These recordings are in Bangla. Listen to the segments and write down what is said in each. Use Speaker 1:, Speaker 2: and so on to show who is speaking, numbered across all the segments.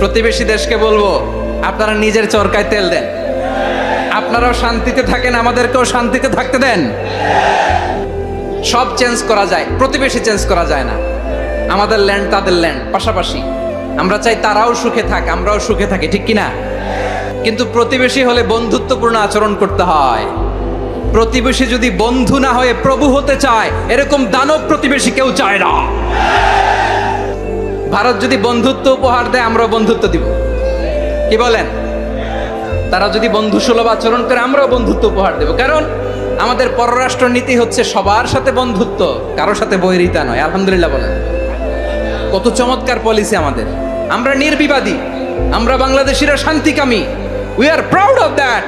Speaker 1: প্রতিবেশী দেশকে বলবো, আপনারা নিজের চরকায় তেল দেন, আপনারাও শান্তিতে থাকেন, আমাদেরকেও শান্তিতে থাকতে দেন। সব চেঞ্জ করা যায়, প্রতিবেশী চেঞ্জ করা যায় না। আমাদের ল্যান্ড তাদের ল্যান্ড পাশাপাশি, আমরা চাই তারাও সুখে থাক, আমরাও সুখে থাকি, ঠিক কিনা? কিন্তু প্রতিবেশী হলে বন্ধুত্বপূর্ণ আচরণ করতে হয়। প্রতিবেশী যদি বন্ধু না হয়ে প্রভু হতে চায়, এরকম দানব প্রতিবেশী কেউ চায় না। ভারত যদি বন্ধুত্ব উপহার দেয়, আমরাও বন্ধুত্ব দিব, কি বলেন? তারা যদি বন্ধু সুলভ আচরণ করে, আমরাও বন্ধুত্ব উপহার দেব। কারণ আমাদের পররাষ্ট্র নীতি হচ্ছে সবার সাথে বন্ধুত্ব, কারোর সাথে বৈরিতা নয়। আলহামদুলিল্লাহ বলেন, কত চমৎকার পলিসি আমাদের। আমরা নির্বিবাদী, আমরা বাংলাদেশিরা শান্তিকামী, we are proud of that.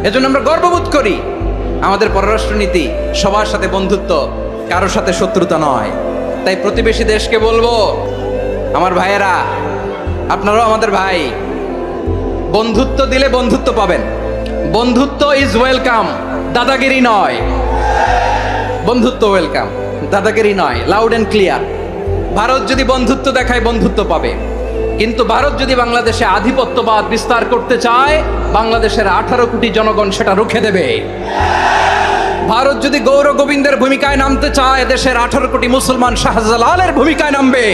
Speaker 1: এজন্য আমরা গর্ববোধ করি। আমাদের পররাষ্ট্র নীতি সবার সাথে বন্ধুত্ব, কারোর সাথে শত্রুতা নয়। তাই প্রতিবেশী দেশকে বলবো, আমার ভাইয়েরা, আপনারাও আমাদের ভাই, বন্ধুত্ব দিলে বন্ধুত্ব পাবেন। বন্ধুত্ব ইজ ওয়েলকাম, দাদাগিরি নয়। বন্ধুত্ব ওয়েলকাম, দাদাগিরি নয়, লাউড এন্ড ক্লিয়ার। ভারত যদি বন্ধুত্ব দেখায়, বন্ধুত্ব পাবে। কিন্তু ভারত যদি বাংলাদেশে আধিপত্যবাদ বিস্তার করতে চায়, বাংলাদেশের 18 কোটি জনগণ সেটা রুখে দেবে। ভারত যদি গৌর গোবিন্দের ভূমিকায় নামতে চায়, দেশের 18 কোটি মুসলমান শাহজালালের ভূমিকায় নামবে।